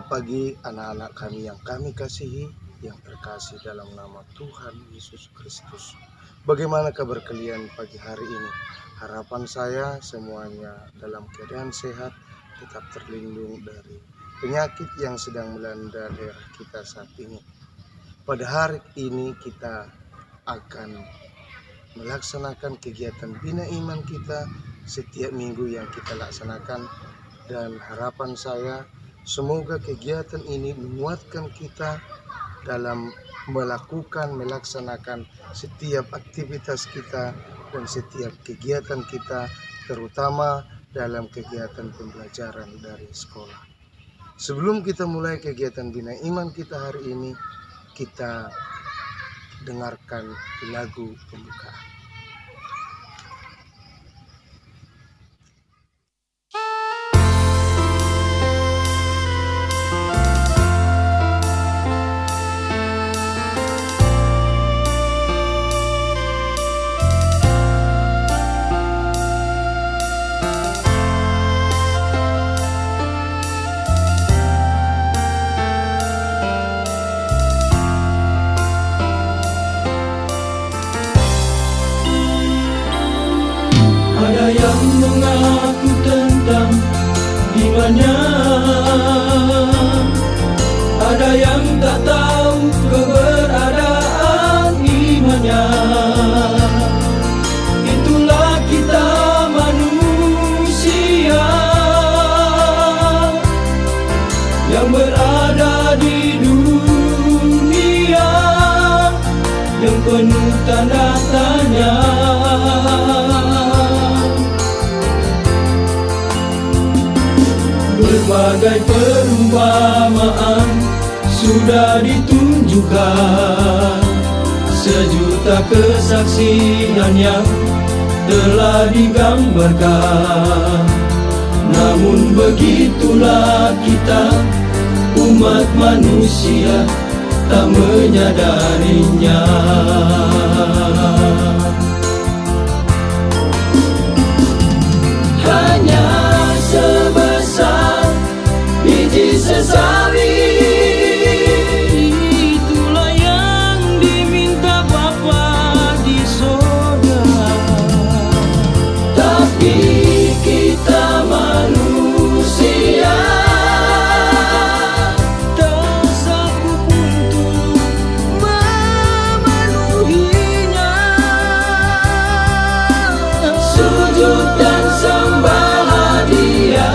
Selamat pagi anak-anak kami yang kami kasihi, yang terkasih dalam nama Tuhan Yesus Kristus. Bagaimana kabar kalian pagi hari ini? Harapan saya semuanya dalam keadaan sehat, tetap terlindung dari penyakit yang sedang melanda daerah kita saat ini. Pada hari ini kita akan melaksanakan kegiatan bina iman kita setiap minggu yang kita laksanakan, dan harapan saya semoga kegiatan ini menguatkan kita dalam melaksanakan setiap aktivitas kita dan setiap kegiatan kita, terutama dalam kegiatan pembelajaran dari sekolah. Sebelum kita mulai kegiatan bina iman kita hari ini, kita dengarkan lagu pembukaan. Ada yang mengaku tentang imannya, ada yang tak tahu keberadaan imannya. Itulah kita manusia yang berada di dunia yang penuh tanda tanya. Berbagai perumpamaan sudah ditunjukkan, sejuta kesaksian yang telah digambarkan. Namun begitulah kita, umat manusia, tak menyadarinya. Hanya sebesar biji sesawi, itulah yang diminta Bapa di sorga. Tapi kita manusia tak sanggup untuk memenuhinya. Sujud dan sembahlah Dia,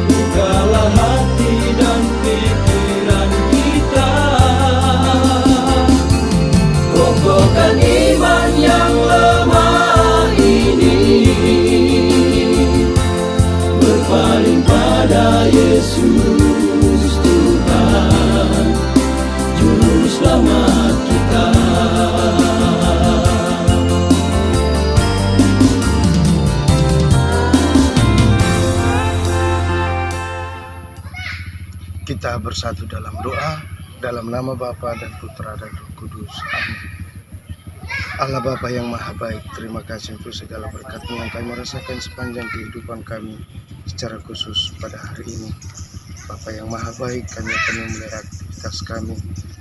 bukalah hati dan pikiran kita, kokohkan iman yang lemah ini, berpaling pada Yesus Tuhan, Juru Selamat kita. Kita bersatu dalam doa, dalam nama Bapa dan Putra dan Roh Kudus. Amin. Allah Bapa yang Maha Baik, terima kasih untuk segala berkat-Mu yang kami rasakan sepanjang kehidupan kami, secara khusus pada hari ini. Bapa yang Maha Baik, kami akan memulai aktivitas kami,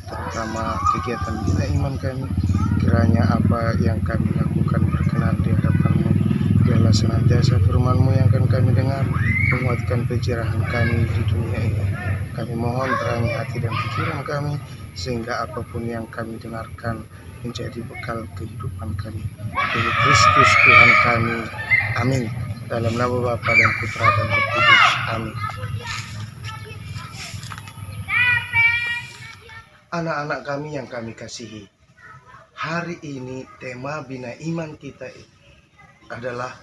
terutama kegiatan bina iman kami. Kiranya apa yang kami lakukan berkenan di hadapan-Mu. Biarlah senantiasa firman-Mu yang akan kami dengar menguatkan pencerahan kami di dunia ini. Kami mohon terangi hati dan pikiran kami, sehingga apapun yang kami dengarkan menjadi bekal kehidupan kami. Demi Kristus Tuhan kami. Amin. Dalam nama Bapa dan Putra dan Roh Kudus. Amin. Anak-anak kami yang kami kasihi, hari ini tema bina iman kita adalah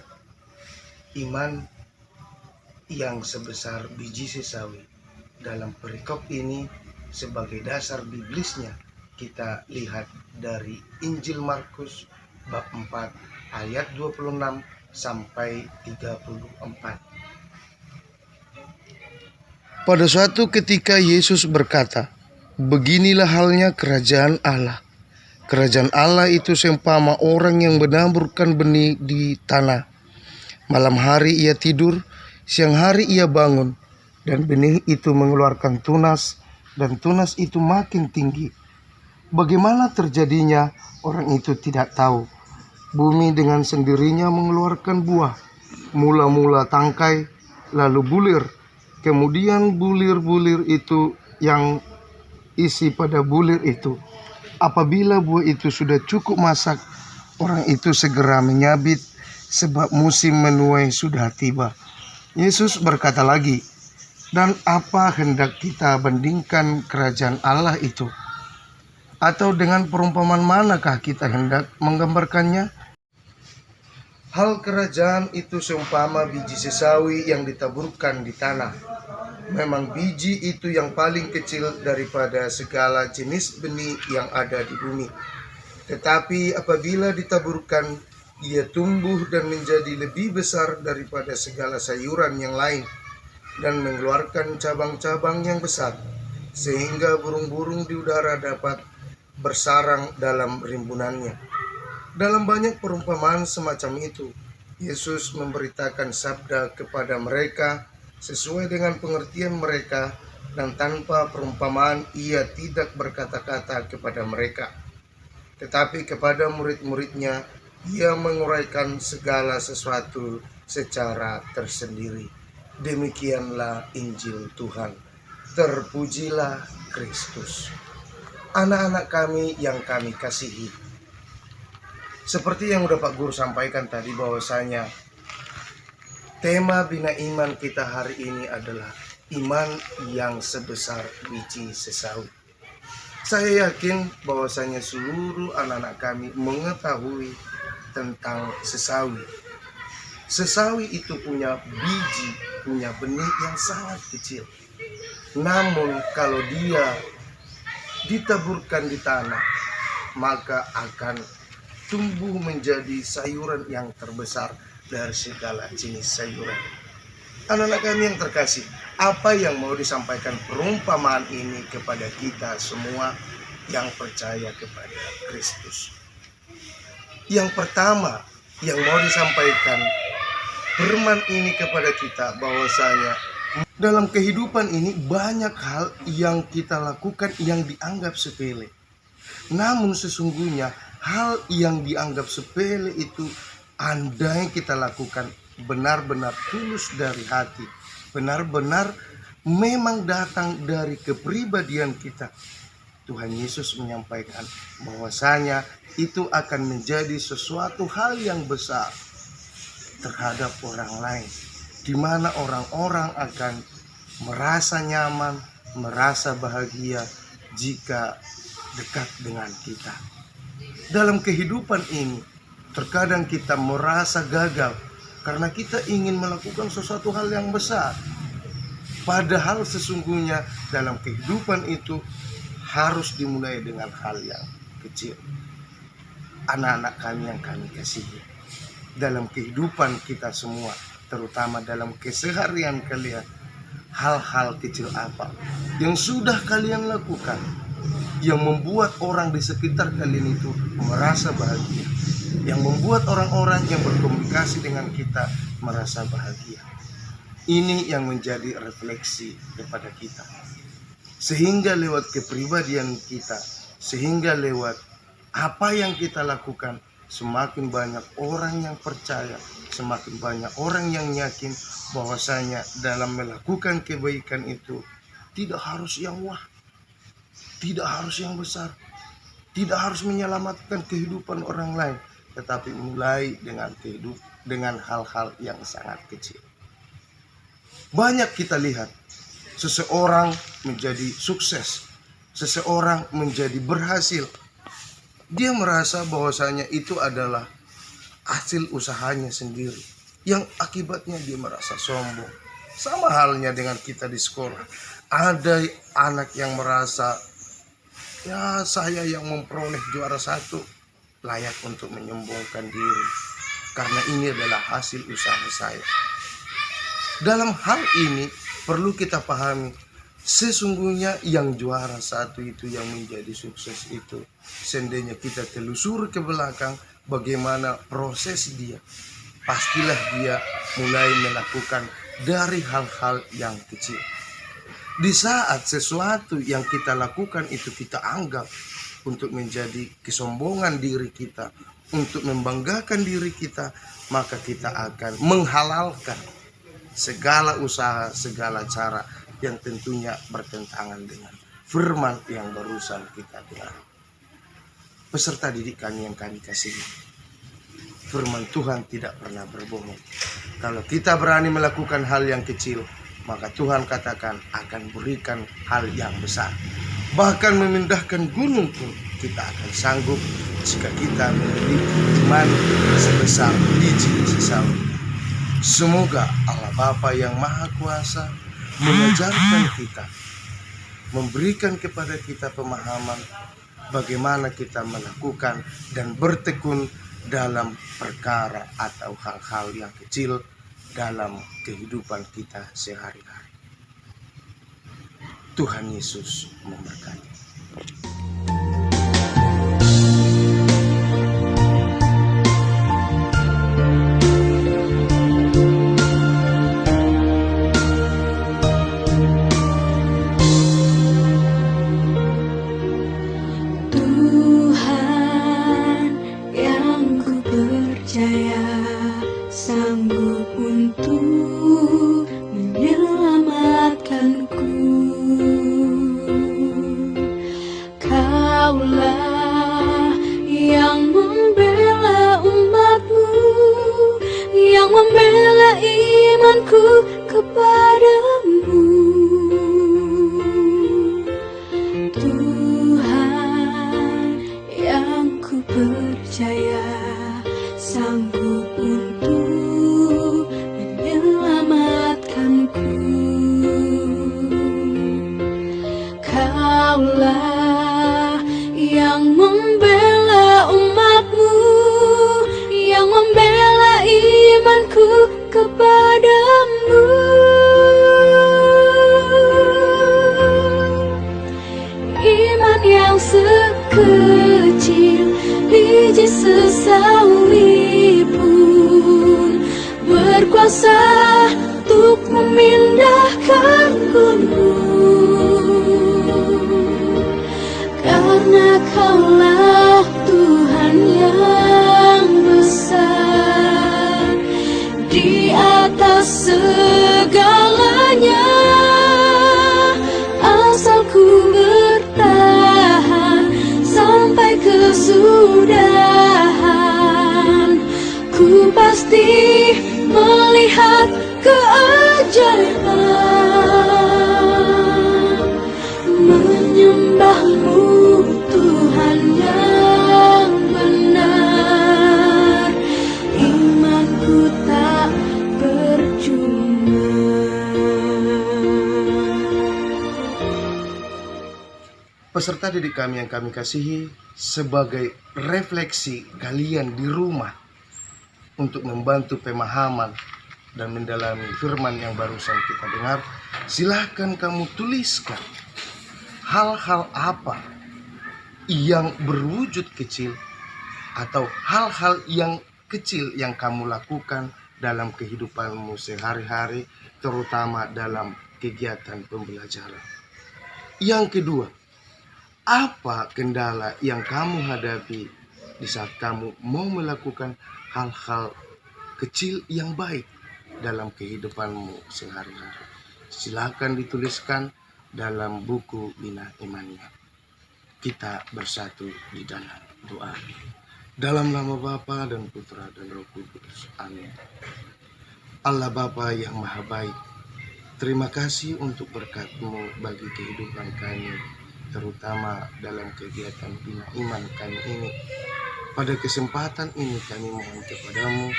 iman yang sebesar biji sesawi. Dalam perikop ini sebagai dasar biblisnya kita lihat dari Injil Markus bab 4 ayat 26 sampai 34. Pada suatu ketika Yesus berkata, "Beginilah halnya kerajaan Allah. Kerajaan Allah itu seumpama orang yang menaburkan benih di tanah. Malam hari ia tidur, siang hari ia bangun, dan benih itu mengeluarkan tunas, dan tunas itu makin tinggi. Bagaimana terjadinya, orang itu tidak tahu. Bumi dengan sendirinya mengeluarkan buah, mula-mula tangkai, lalu bulir. Kemudian bulir-bulir itu yang isi pada bulir itu. Apabila buah itu sudah cukup masak, orang itu segera menyabit, sebab musim menuai sudah tiba. Yesus berkata lagi, dan apa hendak kita bandingkan kerajaan Allah itu? Atau dengan perumpamaan manakah kita hendak menggambarkannya? Hal kerajaan itu seumpama biji sesawi yang ditaburkan di tanah. Memang biji itu yang paling kecil daripada segala jenis benih yang ada di bumi. Tetapi apabila ditaburkan, ia tumbuh dan menjadi lebih besar daripada segala sayuran yang lain, dan mengeluarkan cabang-cabang yang besar, sehingga burung-burung di udara dapat bersarang dalam rimbunannya. Dalam banyak perumpamaan semacam itu, Yesus memberitakan sabda kepada mereka sesuai dengan pengertian mereka, dan tanpa perumpamaan ia tidak berkata-kata kepada mereka. Tetapi kepada murid-muridnya ia menguraikan segala sesuatu secara tersendiri. Demikianlah Injil Tuhan. Terpujilah Kristus. Anak-anak kami yang kami kasihi, seperti yang udah Pak Guru sampaikan tadi, bahwasanya tema Bina Iman kita hari ini adalah iman yang sebesar biji sesawi. Saya yakin bahwasanya seluruh anak-anak kami mengetahui tentang sesawi. Sesawi itu punya biji, punya benih yang sangat kecil. Namun kalau dia ditaburkan di tanah, maka akan tumbuh menjadi sayuran yang terbesar dari segala jenis sayuran. Anak-anak kami yang terkasih, apa yang mau disampaikan perumpamaan ini kepada kita semua yang percaya kepada Kristus? Yang pertama yang mau disampaikan firman ini kepada kita, bahwasanya dalam kehidupan ini banyak hal yang kita lakukan yang dianggap sepele. Namun sesungguhnya hal yang dianggap sepele itu, andai kita lakukan benar-benar tulus dari hati, benar-benar memang datang dari kepribadian kita, Tuhan Yesus menyampaikan bahwasanya itu akan menjadi sesuatu hal yang besar terhadap orang lain, di mana orang-orang akan merasa nyaman, merasa bahagia jika dekat dengan kita. Dalam kehidupan ini, terkadang kita merasa gagal karena kita ingin melakukan sesuatu hal yang besar. Padahal sesungguhnya dalam kehidupan itu harus dimulai dengan hal yang kecil. Anak-anak kami yang kami kasihi, dalam kehidupan kita semua, terutama dalam keseharian kalian, hal-hal kecil apa yang sudah kalian lakukan yang membuat orang di sekitar kalian itu merasa bahagia, yang membuat orang-orang yang berkomunikasi dengan kita merasa bahagia? Ini yang menjadi refleksi kepada kita, sehingga lewat kepribadian kita, sehingga lewat apa yang kita lakukan, semakin banyak orang yang percaya, semakin banyak orang yang yakin bahwasanya dalam melakukan kebaikan itu tidak harus yang wah, tidak harus yang besar, tidak harus menyelamatkan kehidupan orang lain, tetapi mulai dengan hal-hal yang sangat kecil. Banyak kita lihat seseorang menjadi sukses, seseorang menjadi berhasil, dia merasa bahwasanya itu adalah hasil usahanya sendiri, yang akibatnya dia merasa sombong. Sama halnya dengan kita di sekolah, ada anak yang merasa, ya saya yang memperoleh juara 1, layak untuk menyombongkan diri karena ini adalah hasil usaha saya. Dalam hal ini perlu kita pahami, sesungguhnya yang juara 1 itu, yang menjadi sukses itu, seandainya kita telusuri ke belakang bagaimana proses dia, pastilah dia mulai melakukan dari hal-hal yang kecil. Di saat sesuatu yang kita lakukan itu kita anggap untuk menjadi kesombongan diri kita, untuk membanggakan diri kita, maka kita akan menghalalkan segala usaha, segala cara yang tentunya bertentangan dengan firman yang barusan kita dengar. Peserta didik kami yang kami kasihi, firman Tuhan tidak pernah berbohong. Kalau kita berani melakukan hal yang kecil, maka Tuhan katakan akan berikan hal yang besar. Bahkan memindahkan gunung pun kita akan sanggup jika kita memiliki iman sebesar biji sesawi. Semoga Allah Bapa yang Maha Kuasa mengajarkan kita, memberikan kepada kita pemahaman bagaimana kita melakukan dan bertekun dalam perkara atau hal-hal yang kecil dalam kehidupan kita sehari-hari. Tuhan Yesus memberkati. Tuhan yang ku percaya sanggup untuk menyelamatkanku. Kaulah yang membela umatmu, yang membela imanku kepadamu. Tuhan yang ku percaya sanggup untuk menyelamatkanku. Kaulah yang membela umatmu, yang membela imanku kepadamu. Iman yang sekecil biji sesawi pun berkuasa untuk memindahkan gunung. Karena Kaulah Tuhan yang besar di atas segalanya. Asal ku bertahan sampai kesudahan, ku pasti melihat keajaiban. Menyembahmu Tuhan yang benar, imanku tak percuma. Peserta didik kami yang kami kasihi, sebagai refleksi kalian di rumah untuk membantu pemahaman dan mendalami firman yang barusan kita dengar, silahkan kamu tuliskan hal-hal apa yang berwujud kecil atau hal-hal yang kecil yang kamu lakukan dalam kehidupanmu sehari-hari, terutama dalam kegiatan pembelajaran. Yang kedua, apa kendala yang kamu hadapi di saat kamu mau melakukan hal-hal kecil yang baik dalam kehidupanmu sehari-hari? Silakan dituliskan dalam buku Bina Imannya. Kita bersatu di dalam doa. Dalam nama Bapa dan Putra dan Roh Kudus. Amin. Allah Bapa yang Maha Baik, terima kasih untuk berkat-Mu bagi kehidupan kami, terutama dalam kegiatan Bina Iman kami ini. Pada kesempatan ini kami mohon kepada-Mu,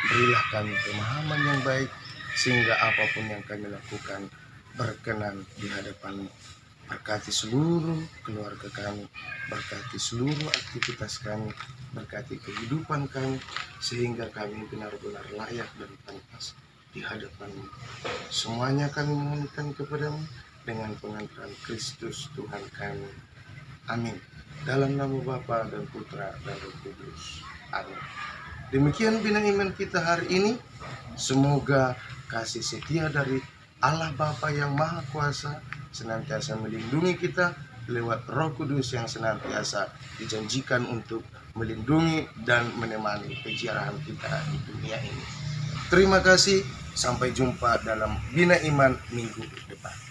berilah kami pemahaman yang baik, sehingga apapun yang kami lakukan berkenan di hadapan-Mu. Berkati seluruh keluarga kami, berkati seluruh aktivitas kami, berkati kehidupan kami, sehingga kami benar-benar layak dan pantas di hadapan-Mu. Semuanya kami mohonkan kepada-Mu dengan pengantaran Kristus Tuhan kami. Amin. Dalam nama Bapa dan Putra dan Roh Kudus. Amin. Demikian Bina Iman kita hari ini. Semoga kasih setia dari Allah Bapa yang Maha Kuasa senantiasa melindungi kita lewat Roh Kudus yang senantiasa dijanjikan untuk melindungi dan menemani keziarahan kita di dunia ini. Terima kasih, sampai jumpa dalam Bina Iman minggu depan.